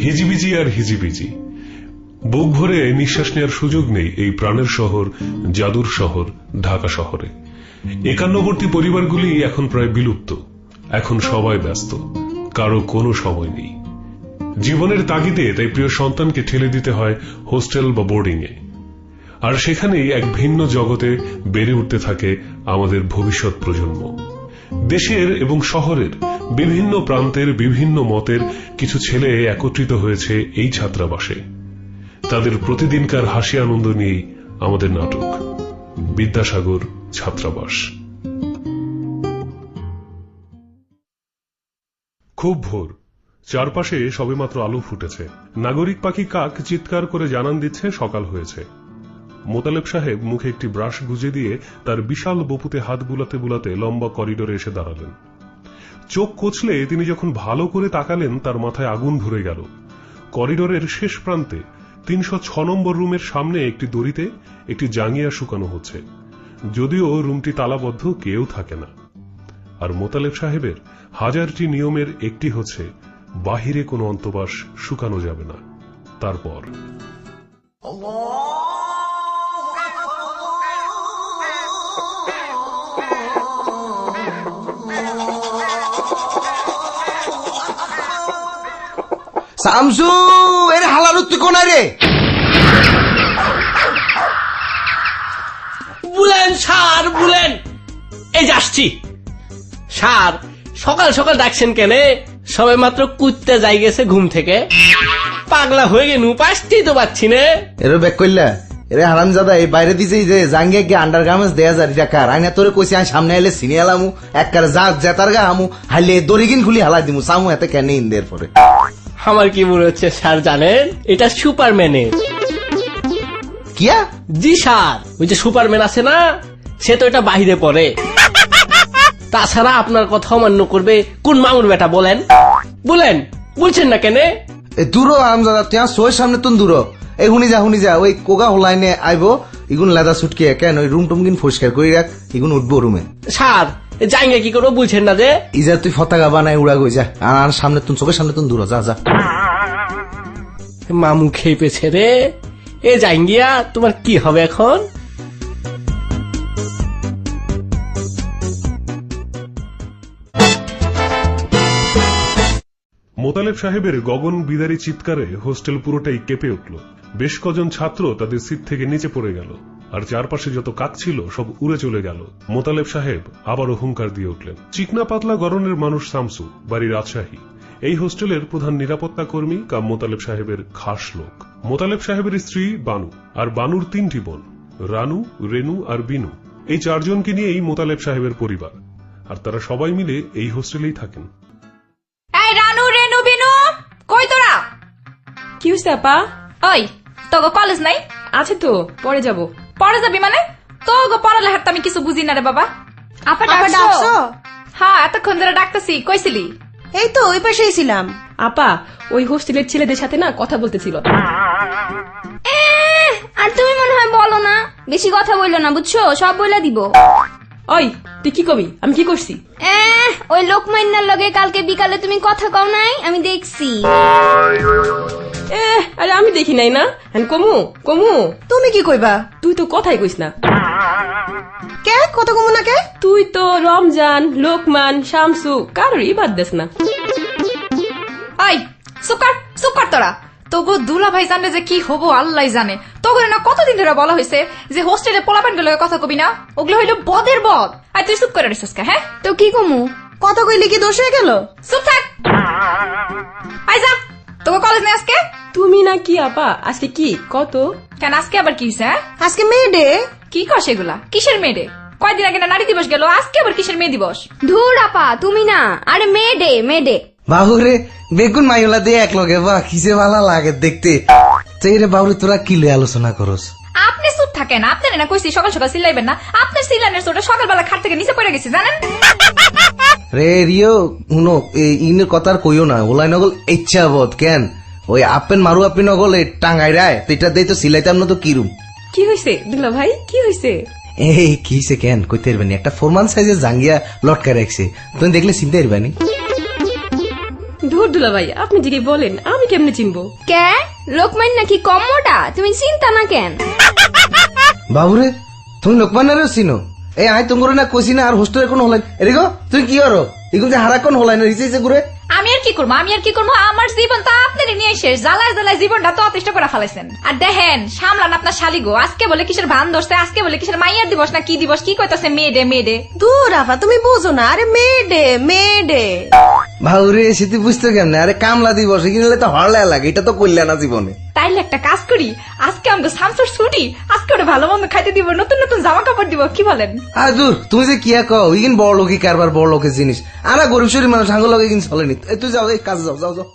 হিজিবিজি আর হিজিবিজি, বুক ভরে নিঃশ্বাস নেওয়ার সুযোগ নেই এই প্রাণের শহর, জাদুর শহর ঢাকা শহরে। একান্নবর্তী পরিবারগুলি এখন প্রায় বিলুপ্ত। এখন সবাই ব্যস্ত, কারো কোনো সময় নেই। জীবনের তাগিদে তাই প্রিয় সন্তানকে ঠেলে দিতে হয় হোস্টেল বা বোর্ডিং এ, আর সেখানেই এক ভিন্ন জগতে বেড়ে উঠতে থাকে আমাদের ভবিষ্যৎ প্রজন্ম। দেশের এবং শহরের বিভিন্ন প্রান্তের বিভিন্ন মতের কিছু ছেলে একত্রিত হয়েছে এই ছাত্রাবাসে। তাদের প্রতিদিনকার হাসি আনন্দ নিয়েই আমাদের নাটক বিদ্যাসাগর ছাত্রাবাস। খুব ভোর, চারপাশে সবেমাত্র আলো ফুটেছে। নাগরিক পাখি কাক চিৎকার করে জানান দিচ্ছে সকাল হয়েছে। মোতালেব সাহেব মুখে একটি ব্রাশ গুজে দিয়ে তার বিশাল বপুতে হাত বুলাতে বুলাতে লম্বা করিডোরে এসে দাঁড়ালেন। চোখ কচলে তিনি যখন ভালো করে তাকালেন, তার মাথায় আগুন ধরে গেল। করিডোরের শেষ প্রান্তে ৩০৬ নম্বর রুমের সামনে একটি দড়িতে একটি জাঙ্গিয়া শুকানো হচ্ছে। যদিও রুমটি তালাবদ্ধ, কেউ থাকে না। আর মোতালেব সাহেবের হাজারটি নিয়মের একটি হচ্ছে বাহিরে কোনো অন্তবাস শুকানো যাবে না। তারপর শামসু, এর হালার তুই কোনায় রে? বুলেন স্যার, বুলেন, এই যাচ্ছি। স্যার, সকাল সকাল ডাকছেন কেনে? সবে মাত্র কুত্তে যাই গেছে ঘুম থেকে। পাগলা হয়ে গেনু, পাশতেই তো পাচ্ছি না। এরো ব্যাক করলা? এরে হারামজাদা, এই বাইরে দিছে যে জাঙ্গিয়া গিয়ে আন্ডার গার্মেন্টস 1000 টাকা আইনা তোরে কইছি আমি সামনে এলে সিনে এলামু একবার যা জেতার গা আমু হাইলে দড়িগিন খুলি হালাই দিমু সামু এতে কেন ইন্দের পরে। আমার কি মনে হচ্ছে স্যার জানেন, এটা সুপারম্যানের। কিয়া? জি স্যার, ওই যে সুপারম্যান আছে না, সে তো এটা বাহিরে পড়ে। তাছাড়া আপনার কথা অমান্য করবে কোন মামুর বেটা বলেন? বলেন, বলছেন না কেন? দূরো হারামজাদা, তুই সোয়ের সামনে তুন দূরো। এই হুনি যা ওই কোগা হোলাইনে আইবো, ইগুন লেদা সুটকে কেন ওই রুম টুম কিন পরিষ্কার করে রাখ, ইগুন উঠবো রুমে। স্যার, যাইঙ্গে কি করবো বলছেন না যে? ইজার তুই ফতাকা বানাই উড়া গই যা, আর সামনে তুন চোখের সামনে তুন দূরো, যা যা। মামু খেপেছে রে। এ যাইঙ্গিয়া, তোমার কি হবে এখন? মোতালেব সাহেবের গগন বিদারী চিৎকারে হোস্টেল পুরোটাই কেঁপে উঠল। বেশ কজন ছাত্র তাদের সিট থেকে নিচে পড়ে গেল, আর চারপাশে যত কাক ছিল সব উড়ে চলে গেল। মোতালেব সাহেব আবারও হুঙ্কার দিয়ে উঠলেন। চিকনা পাতলা গড়নের মানুষ শামসু, বাড়ি রাজশাহী। এই হোস্টেলের প্রধান নিরাপত্তা কর্মী কাম মোতালেব সাহেবের খাস লোক। মোতালেব সাহেবের স্ত্রী বানু, আর বানুর 3টি বোন, রানু, রেনু আর বিনু। এই 4 জনকে নিয়েই মোতালেব সাহেবের পরিবার, আর তারা সবাই মিলে এই হোস্টেলেই থাকেন। রানু, রেনু, বিনু, কই তোরা? কি হইছে আপা? ওই তোগো কলেজ নাই? আছে তো, পরে যাব। পরে যাবি মানে? তোগো পড়ালেখার তো আমি কিছু বুঝি না রে বাবা। আপা ডাকছো? হ্যাঁ, এতক্ষণ ধরে ডাকতেছি। কইছিলি? এই তো ওই পাশেই ছিলাম। আপা, ওই হোস্টেলের ছেলেদের সাথে না কথা বলতেছিল। আর তুমি মনে হয় বলো না, বেশি কথা বললো না, বুঝছো? সব বইলা দিব। ওই, তুই কি কবি? আমি কি করছি? ওই লোকমান্যার লগে কালকে বিকালে তুমি কথা কও নাই, আমি দেখছি। আরে আমি দেখি নাই না। কমু তুমি কি কইবা? তুই তো কথাই কইস না। কে কথা কমু না কে? তুই তো রমজান, লোকমান, শামসু কারোরই বাদ দেস না। ওই চুপ কর তোরা। তোগো দুলা ভাই জানলে যে কি হবো আল্লাহ জানে। তোগো না কতদিন ধরে বলা হয়েছে যে হোস্টেলে পোলাপান গুলো কথা কবি না, ওগুলো হইলো বদের বদ। আর তুই চুপ করে রেছিস কে? হ্যাঁ, তো কি কমু? কথা কইলে কি দোষ হয়ে গেল? চুপ থাক। আই যা, তোগো কলেজ নেই আজকে? তুমি না কি আপা, আজকে কি কত? কেন আজকে আবার কি হয়েছে? আজকে মে ডে। কি কর সেগুলা? কিসের মে ডে? কয়দিন আগে না নারী দিবস গেল, আজকে আবার কিসের মে দিবস? ধুর আপা, তুমি না। আরে মে ডে। বাবুরে বেগুন মাইলা দিয়ে এক লগে বা কিসে ভালো লাগে দেখতে। রে বাবুরে, তোরা কি লই আলোচনা করস? আপনি চুপ থাকেন। আপনার না কইছি সকাল সকাল চিল্লাইবেন না। আপনার চিল্লানের চোটা সকালবেলা খাট থেকে নিচে পড়ে গেছে জানেন? রে রিও, শুনো, ইনের কথা আর কইও না। ওলাই নগল ইচ্ছা বোধ কেন ওই আপেন মারু আপনি নগল টাঙ্গাই রায়, তো এটা দিয়ে তো সিলাইতাম না তো কিরুম। কি হয়েছে দুলা ভাই, কি হয়েছে? এই কি হয়েছে কেন কইতে পারবেনি? একটা ফরমান সাইজের জাঙ্গিয়া লটকায় রাখছে, তুমি দেখলে চিনতে পারবানি। ধুর দুলা ভাই আপনি দিকে বলেন আমি কেমনে চিনবো? কে লোকমান নাকি কম মোটা? তুমি চিন্তা না কেন? বাবুরে তুমি লোকমানেরও চিনো? এই আয় তোমার না কইছি না আর হোস্টেলে কোন হলাই এরিগো তুই কি করো এগুলো যে হারা কোন হলাই না রিচেছে ঘুরে আমি আর কি করবো আমার জীবন তো আপনারই নিয়ে শেষ। জ্বালায় জ্বালায় জীবনটা তো অতিষ্ঠ করে ফেলাইছেন। আর দেখেন সামলান আপনার শালিগো, আজকে বলে কিসের ভান ধরছে, আজকে বলে কিসের মাইয়ার দিবস না কি দিবস, কি কইতাছে মেয়েডে। দূর আফা তুমি বুঝো না, আরে মেয়েডে। বাবুরে সেটি বুঝতে কেমনে? আরে কামলা দিবস কিনলে তো হরলে লাগে, এটা তো করলে না জীবনে। তাইলে একটা কাজ করি, আজকে আমাকে শামসুর ছুটি, আজকে ওটা ভালো মন্দ খাইতে দিব, নতুন নতুন জামা কাপড় দিব, কি বলেন? আর দূর তুমি যে কিয়া কও ইগিন বড় লোকই কারবার বড় লোকের জিনিস, আর গরিব শরীর মানুষ আঙ্গুল লগে কিন চলেনি। তুই যাও এই কাজে যাও যাও যাও।